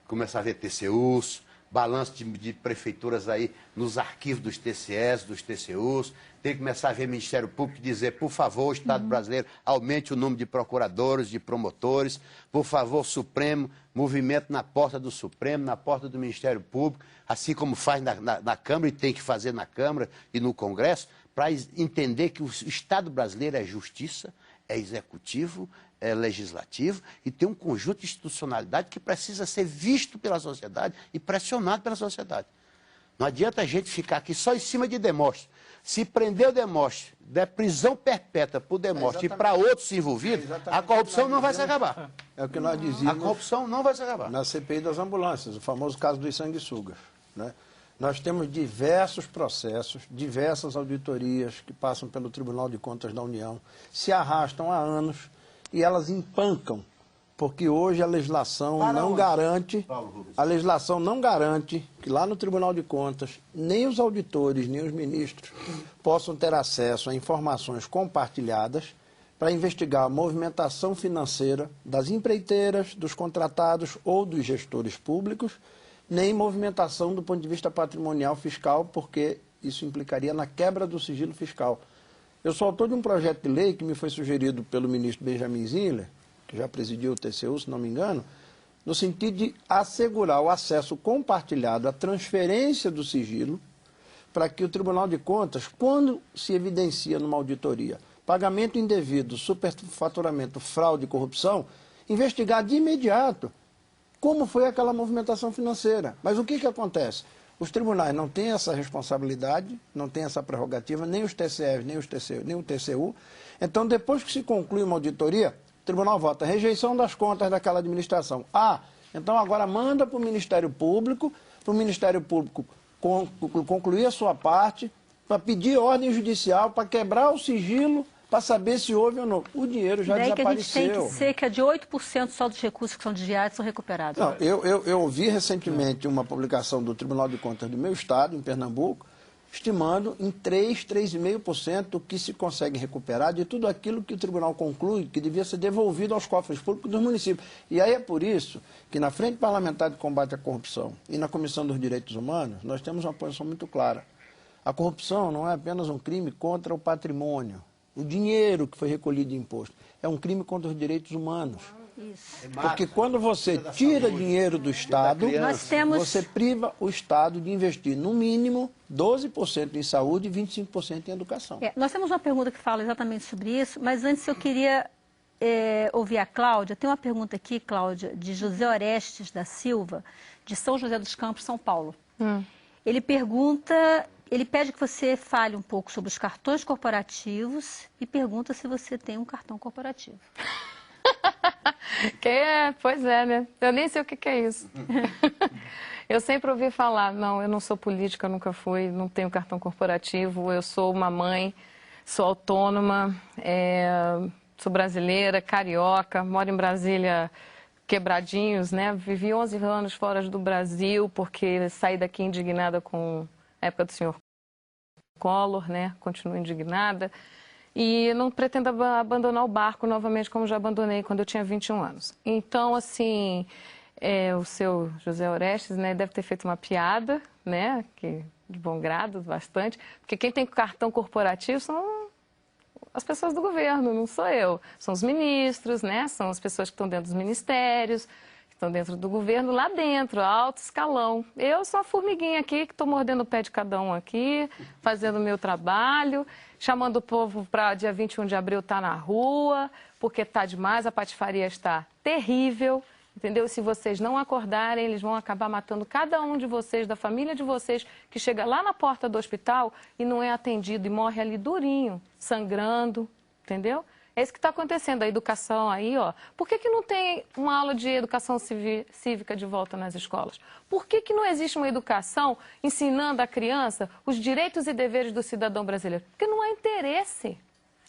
começar a ver TCUs, balanço de prefeituras aí nos arquivos dos TCS, dos TCUs, tem que começar a ver Ministério Público dizer, por favor, o Estado brasileiro aumente o número de procuradores, de promotores, por favor, Supremo, movimento na porta do Supremo, na porta do Ministério Público, assim como faz na Câmara e tem que fazer na Câmara e no Congresso, para entender que o Estado brasileiro é justiça, é executivo, é legislativo e tem um conjunto de institucionalidade que precisa ser visto pela sociedade e pressionado pela sociedade. Não adianta a gente ficar aqui só em cima de Demóstenes. Se prender o Demóstenes, der prisão perpétua para o Demóstenes e para outros envolvidos, a corrupção não vai se acabar. É o que nós dizíamos. A corrupção não vai se acabar. Na CPI das ambulâncias, o famoso caso dos sanguessugas, né? Nós temos diversos processos, diversas auditorias que passam pelo Tribunal de Contas da União, se arrastam há anos e elas empancam, porque hoje a legislação não garante, que lá no Tribunal de Contas, nem os auditores, nem os ministros possam ter acesso a informações compartilhadas para investigar a movimentação financeira das empreiteiras, dos contratados ou dos gestores públicos, nem movimentação do ponto de vista patrimonial fiscal, porque isso implicaria na quebra do sigilo fiscal. Eu sou autor de um projeto de lei que me foi sugerido pelo ministro Benjamin Zinler, que já presidiu o TCU, se não me engano, no sentido de assegurar o acesso compartilhado à transferência do sigilo para que o Tribunal de Contas, quando se evidencia numa auditoria pagamento indevido, superfaturamento, fraude e corrupção, investigar de imediato como foi aquela movimentação financeira. Mas o que acontece? Os tribunais não têm essa responsabilidade, não têm essa prerrogativa, nem os TCEs, nem o TCU. Então, depois que se conclui uma auditoria, o tribunal vota rejeição das contas daquela administração. Então agora manda para o Ministério Público concluir a sua parte, para pedir ordem judicial, para quebrar o sigilo, para saber se houve ou não. O dinheiro já desapareceu. Que a gente tem que ser que é de 8% só dos recursos que são desviados são recuperados. Não, eu ouvi recentemente uma publicação do Tribunal de Contas do meu estado, em Pernambuco, estimando em 3,5% o que se consegue recuperar de tudo aquilo que o tribunal conclui que devia ser devolvido aos cofres públicos dos municípios. E aí é por isso que na Frente Parlamentar de Combate à Corrupção e na Comissão dos Direitos Humanos, nós temos uma posição muito clara. A corrupção não é apenas um crime contra o patrimônio, o dinheiro que foi recolhido de imposto, é um crime contra os direitos humanos. Isso. Porque quando você tira dinheiro do Estado, você priva o Estado de investir, no mínimo, 12% em saúde e 25% em educação. Nós temos uma pergunta que fala exatamente sobre isso, mas antes eu queria ouvir a Cláudia. Tem uma pergunta aqui, Cláudia, de José Orestes da Silva, de São José dos Campos, São Paulo. Ele pede que você fale um pouco sobre os cartões corporativos e pergunta se você tem um cartão corporativo. Pois é, né? Eu nem sei o que é isso. Eu sempre ouvi falar, não, eu não sou política, nunca fui, não tenho cartão corporativo, eu sou uma mãe, sou autônoma, sou brasileira, carioca, moro em Brasília, Quebradinhos, né? Vivi 11 anos fora do Brasil, porque saí daqui indignada com a época do senhor Collor, né? Continuo indignada. E não pretendo abandonar o barco novamente, como já abandonei quando eu tinha 21 anos. Então, assim, o seu José Orestes, né, deve ter feito uma piada, né, que, de bom grado, bastante, porque quem tem cartão corporativo são as pessoas do governo, não sou eu. São os ministros, né, são as pessoas que estão dentro dos ministérios, que estão dentro do governo, lá dentro, alto escalão. Eu sou a formiguinha aqui, que estou mordendo o pé de cada um aqui, fazendo o meu trabalho, chamando o povo para dia 21 de abril estar na rua, porque está demais, a patifaria está terrível, entendeu? Se vocês não acordarem, eles vão acabar matando cada um de vocês, da família de vocês, que chega lá na porta do hospital e não é atendido e morre ali durinho, sangrando, entendeu? É isso que está acontecendo, a educação aí, ó. Por que não tem uma aula de educação cívica de volta nas escolas? Por que não existe uma educação ensinando à criança os direitos e deveres do cidadão brasileiro? Porque não há interesse.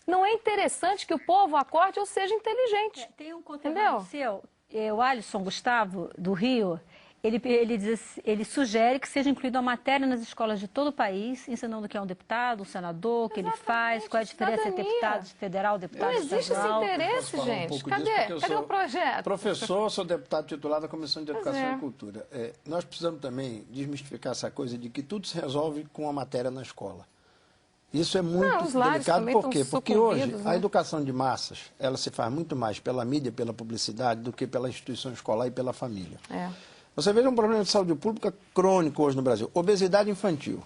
não é interessante que o povo acorde ou seja inteligente. Tem um conterrâneo seu, o Alisson Gustavo, do Rio, ele sugere que seja incluída uma matéria nas escolas de todo o país, ensinando o que é um deputado, um senador, o que ele faz, qual é a diferença entre deputado federal, deputado estadual. Não existe esse interesse, gente. Cadê o projeto? Professor, sou deputado titular da Comissão de Educação e Cultura. Nós precisamos também desmistificar essa coisa de que tudo se resolve com a matéria na escola. Isso é muito delicado, por quê? Porque hoje a educação de massas, ela se faz muito mais pela mídia, pela publicidade, do que pela instituição escolar e pela família. Você veja um problema de saúde pública crônico hoje no Brasil, obesidade infantil.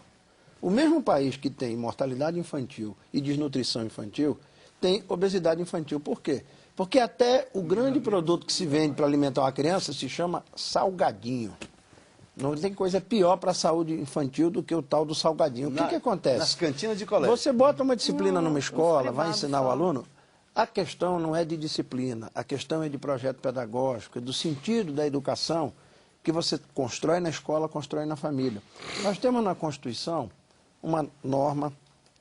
O mesmo país que tem mortalidade infantil e desnutrição infantil, tem obesidade infantil. Por quê? Porque até o grande produto que se vende para alimentar uma criança se chama salgadinho. Não tem coisa pior para a saúde infantil do que o tal do salgadinho. O que acontece? Nas cantinas de colégio. Você bota uma disciplina numa escola, vai ensinar o aluno, a questão não é de disciplina, a questão é de projeto pedagógico, é do sentido da educação que você constrói na escola, constrói na família. Nós temos na Constituição uma norma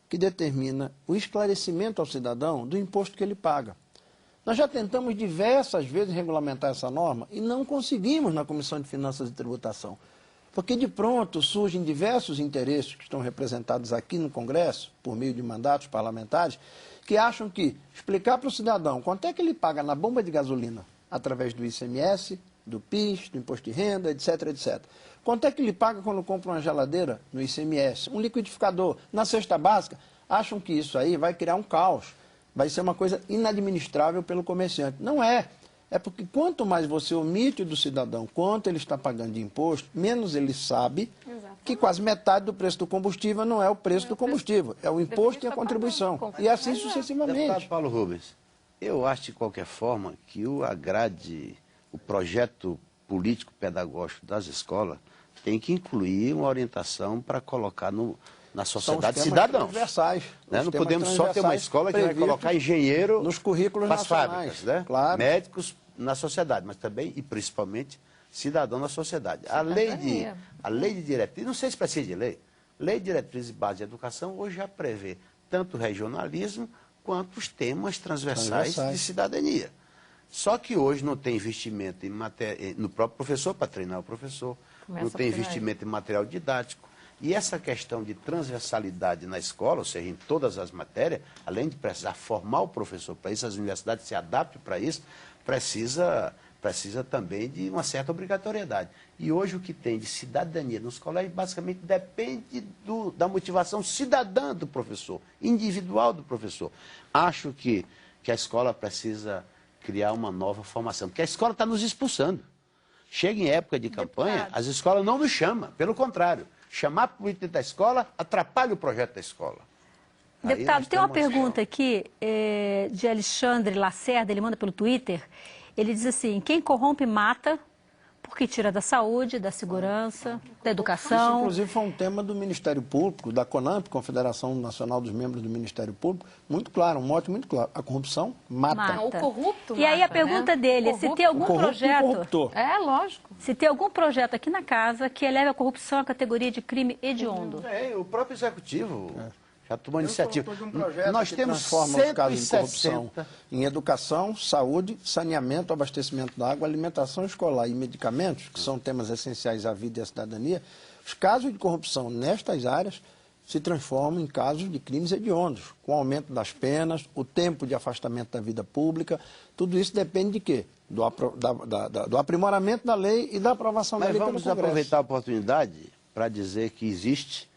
que determina o esclarecimento ao cidadão do imposto que ele paga. Nós já tentamos diversas vezes regulamentar essa norma e não conseguimos na Comissão de Finanças e Tributação. Porque de pronto surgem diversos interesses que estão representados aqui no Congresso, por meio de mandatos parlamentares, que acham que explicar para o cidadão quanto é que ele paga na bomba de gasolina, através do ICMS, do PIS, do Imposto de Renda, etc, etc. Quanto é que ele paga quando compra uma geladeira no ICMS, um liquidificador na cesta básica? Acham que isso aí vai criar um caos, vai ser uma coisa inadministrável pelo comerciante. Não é. É porque quanto mais você omite do cidadão quanto ele está pagando de imposto, menos ele sabe que quase metade do preço do combustível não é o preço do combustível, é o imposto e a contribuição. E assim sucessivamente. Deputado Paulo Rubens, eu acho de qualquer forma que o projeto político-pedagógico das escolas tem que incluir uma orientação para colocar na sociedade cidadãos. Né? Não podemos só ter uma escola que vai colocar engenheiro nos currículos nas fábricas, né? Claro. Médicos na sociedade, mas também e principalmente cidadão na sociedade. A lei de diretriz, não sei se precisa de lei de diretriz e base de educação hoje já prevê tanto o regionalismo quanto os temas transversais de cidadania. Só que hoje não tem investimento no próprio professor para treinar o professor, não tem investimento em material didático. E essa questão de transversalidade na escola, ou seja, em todas as matérias, além de precisar formar o professor para isso, as universidades se adaptam para isso, precisa também de uma certa obrigatoriedade. E hoje o que tem de cidadania nos colégios basicamente depende da motivação cidadã do professor, individual do professor. Acho que a escola precisa criar uma nova formação, porque a escola está nos expulsando. Chega em época de campanha, as escolas não nos chamam, pelo contrário. Chamar a política da escola atrapalha o projeto da escola. Deputado, tem uma pergunta aqui de Alexandre Lacerda, ele manda pelo Twitter. Ele diz assim, quem corrompe mata porque tira da saúde, da segurança, da educação. Isso, inclusive, foi um tema do Ministério Público, da CONAMP, Confederação Nacional dos Membros do Ministério Público, muito claro, um mote muito claro. A corrupção mata. O corrupto mata, e aí a pergunta dele, se tem algum projeto... lógico. Se tem algum projeto aqui na casa que eleve a corrupção à categoria de crime hediondo. O próprio Executivo... Já tomou iniciativa. Nós temos 160 os casos de corrupção em educação, saúde, saneamento, abastecimento da água, alimentação escolar e medicamentos, que são temas essenciais à vida e à cidadania. Os casos de corrupção nestas áreas se transformam em casos de crimes hediondos, com o aumento das penas, o tempo de afastamento da vida pública. Tudo isso depende de quê? Do aprimoramento da lei e da aprovação da lei pelo Congresso. Vamos aproveitar a oportunidade para dizer que existe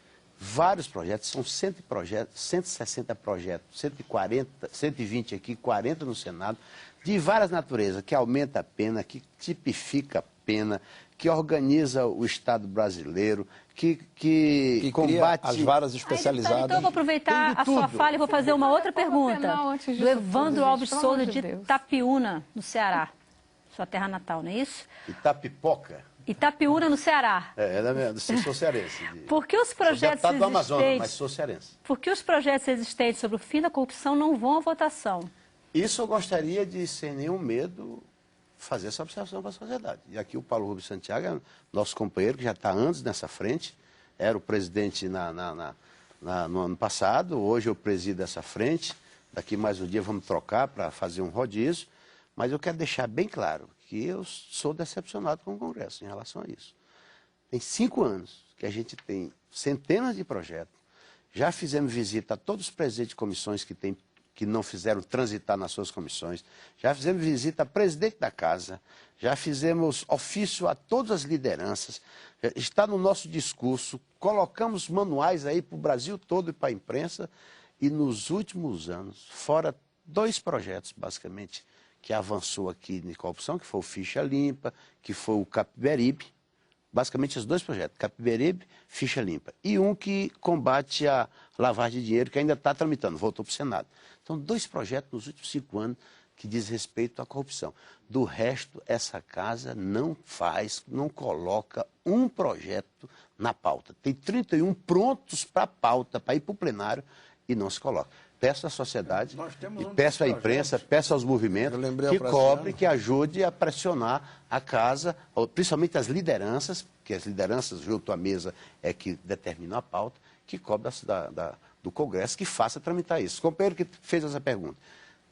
vários projetos, são 160 projetos, 140, 120 aqui, 40 no Senado, de várias naturezas, que aumenta a pena, que tipifica a pena, que organiza o Estado brasileiro, que combate as varas especializadas. Então eu vou aproveitar a sua fala e vou fazer uma outra pergunta. Do Evandro Alves Souza, de Itapiúna, no Ceará. Sua terra natal, não é isso? Itapipoca. Itapiúna, no Ceará. Sou cearense. Porque os projetos do Amazonas, mas sou cearense. Porque os projetos existentes sobre o fim da corrupção não vão à votação? Isso eu gostaria de, sem nenhum medo, fazer essa observação para a sociedade. E aqui o Paulo Rubens Santiago é nosso companheiro, que já está anos nessa frente, era o presidente no ano passado, hoje eu presido essa frente, daqui mais um dia vamos trocar para fazer um rodízio, mas eu quero deixar bem claro que eu sou decepcionado com o Congresso em relação a isso. Tem 5 anos que a gente tem centenas de projetos, já fizemos visita a todos os presidentes de comissões que não fizeram transitar nas suas comissões, já fizemos visita a presidente da casa, já fizemos ofício a todas as lideranças, está no nosso discurso, colocamos manuais aí para o Brasil todo e para a imprensa, e nos últimos anos, fora 2 projetos, basicamente, que avançou aqui de corrupção, que foi o Ficha Limpa, que foi o Capiberibe, basicamente os 2 projetos, Capiberibe, Ficha Limpa, e um que combate a lavagem de dinheiro, que ainda está tramitando, voltou para o Senado. Então, 2 projetos nos últimos 5 anos que diz respeito à corrupção. Do resto, essa casa não coloca um projeto na pauta. Tem 31 prontos para a pauta, para ir para o plenário, e não se coloca. Peço à sociedade, e peço à imprensa, peço aos movimentos que cobrem, que ajude a pressionar a casa, principalmente as lideranças, que as lideranças junto à mesa é que determinam a pauta, que cobre do Congresso, que faça tramitar isso. O companheiro que fez essa pergunta,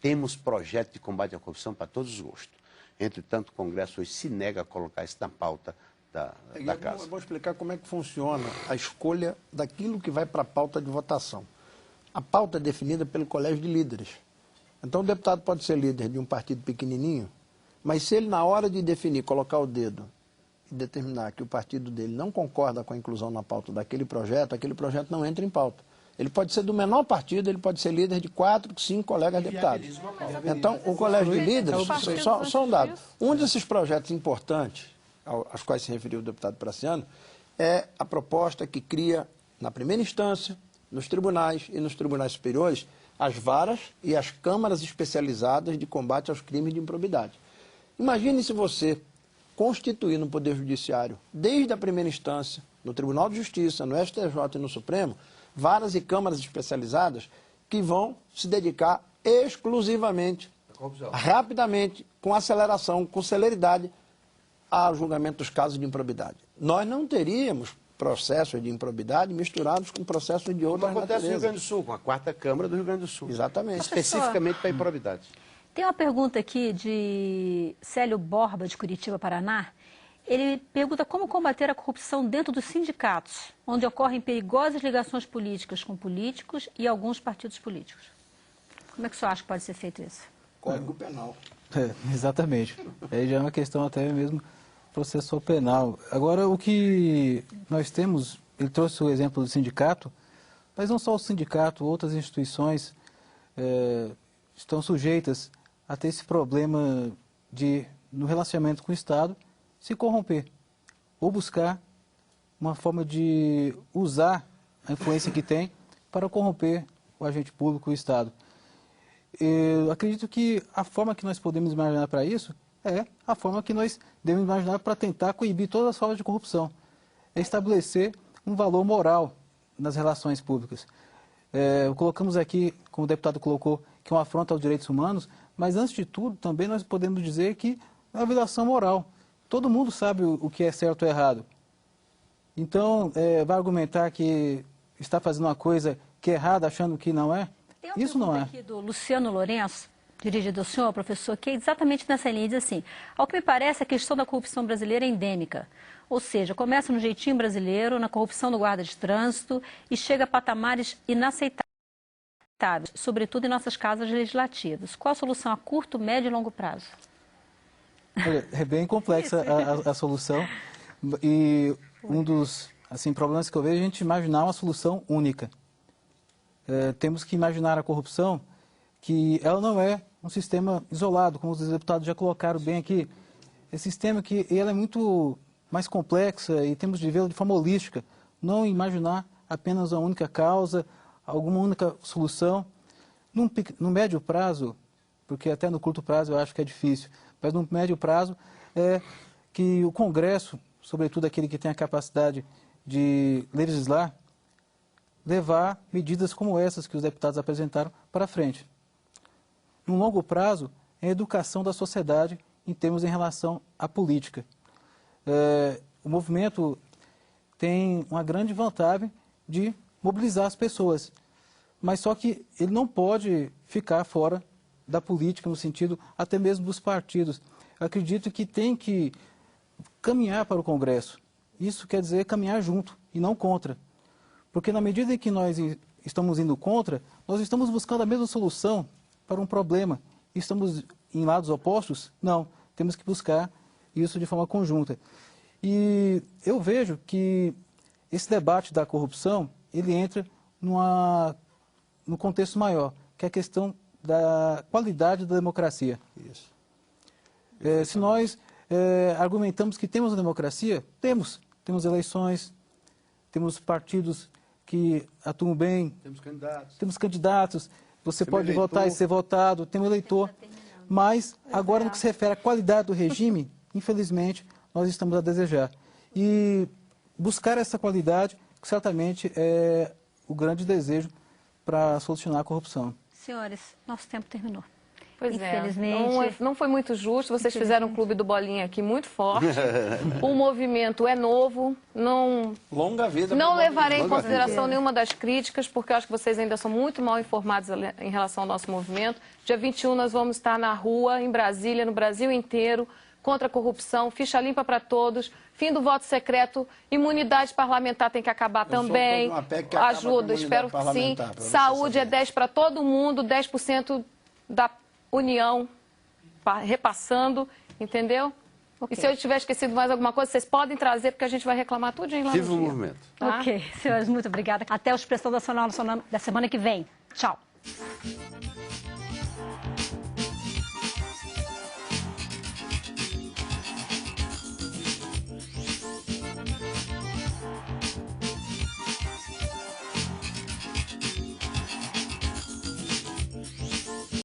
temos projeto de combate à corrupção para todos os gostos. Entretanto, o Congresso hoje se nega a colocar isso na pauta da casa. Eu vou explicar como é que funciona a escolha daquilo que vai para a pauta de votação. A pauta é definida pelo colégio de líderes. Então, o deputado pode ser líder de um partido pequenininho, mas se ele, na hora de definir, colocar o dedo e determinar que o partido dele não concorda com a inclusão na pauta daquele projeto, aquele projeto não entra em pauta. Ele pode ser do menor partido, ele pode ser líder de 4, 5 colegas deputados. Então, o colégio de líderes, só um dado, um desses projetos importantes, aos quais se referiu o deputado Praciano, é a proposta que cria, na primeira instância, nos tribunais e nos tribunais superiores, as varas e as câmaras especializadas de combate aos crimes de improbidade. Imagine se você constituir no Poder Judiciário, desde a primeira instância, no Tribunal de Justiça, no STJ e no Supremo, varas e câmaras especializadas que vão se dedicar exclusivamente, rapidamente, com aceleração, com celeridade, ao julgamento dos casos de improbidade. Nós não teríamos processos de improbidade misturados com processos de outras naturezas. Acontece no Rio Grande do Sul, com a 4ª Câmara do Rio Grande do Sul. Exatamente. Especificamente para a improbidade. Tem uma pergunta aqui de Célio Borba, de Curitiba, Paraná. Ele pergunta como combater a corrupção dentro dos sindicatos, onde ocorrem perigosas ligações políticas com políticos e alguns partidos políticos. Como é que o senhor acha que pode ser feito isso? Código Penal. Exatamente. Aí já é uma questão até mesmo processual penal. Agora, o que nós temos, ele trouxe o exemplo do sindicato, mas não só o sindicato, outras instituições estão sujeitas a ter esse problema de, no relacionamento com o Estado, se corromper, ou buscar uma forma de usar a influência que tem para corromper o agente público, o Estado. Eu acredito que a forma que nós podemos imaginar para isso é a forma que nós devemos imaginar para tentar coibir todas as formas de corrupção. É estabelecer um valor moral nas relações públicas. Colocamos aqui, como o deputado colocou, que é uma afronta aos direitos humanos, mas antes de tudo também nós podemos dizer que é uma violação moral. Todo mundo sabe o que é certo ou errado. Então, vai argumentar que está fazendo uma coisa que é errada, achando que não é? Isso não é. Tem uma pergunta aqui do Luciano Lourenço, dirigido ao senhor, professor, que é exatamente nessa linha, diz assim: ao que me parece, a questão da corrupção brasileira é endêmica. Ou seja, começa no jeitinho brasileiro, na corrupção do guarda de trânsito e chega a patamares inaceitáveis, sobretudo em nossas casas legislativas. Qual a solução a curto, médio e longo prazo? É bem complexa a solução e um dos problemas que eu vejo é a gente imaginar uma solução única. Temos que imaginar a corrupção que ela não é um sistema isolado, como os deputados já colocaram bem aqui. Esse sistema que ela é muito mais complexa e temos de vê-la de forma holística, não imaginar apenas uma única causa, alguma única solução. No médio prazo, porque até no curto prazo eu acho que é difícil, mas no médio prazo é que o Congresso, sobretudo aquele que tem a capacidade de legislar, levar medidas como essas que os deputados apresentaram para frente. No longo prazo, é a educação da sociedade em termos em relação à política. O movimento tem uma grande vantagem de mobilizar as pessoas. mas só que ele não pode ficar fora da política, no sentido até mesmo dos partidos. Eu acredito que tem que caminhar para o Congresso. Isso quer dizer caminhar junto e não contra. Porque na medida em que nós estamos indo contra, nós estamos buscando a mesma solução para um problema. Estamos em lados opostos? Não. Temos que buscar isso de forma conjunta. E eu vejo que esse debate da corrupção, ele entra no contexto maior, que é a questão da qualidade da democracia. Isso. Se nós argumentamos que temos a democracia, temos eleições, temos partidos que atuam bem, temos candidatos, você pode votar e ser votado, tem um eleitor, mas agora no que se refere à qualidade do regime, infelizmente, nós estamos a desejar. E buscar essa qualidade, que certamente é o grande desejo para solucionar a corrupção. Senhores, nosso tempo terminou. Pois Infelizmente. não foi muito justo. Vocês fizeram um clube do Bolinha aqui muito forte. O movimento é novo. Longa vida. Não levarei em consideração nenhuma das críticas, porque eu acho que vocês ainda são muito mal informados em relação ao nosso movimento. Dia 21 nós vamos estar na rua, em Brasília, no Brasil inteiro, contra a corrupção, ficha limpa para todos, fim do voto secreto, imunidade parlamentar tem que acabar também. Ajuda, espero que sim. Saúde é 10 para todo mundo, 10% da União repassando, entendeu? Okay. E se eu tiver esquecido mais alguma coisa, vocês podem trazer, porque a gente vai reclamar tudo lá no dia. Viva o movimento. Tá? Ok, senhores, muito obrigada. Até o Expressão Nacional da semana que vem. Tchau.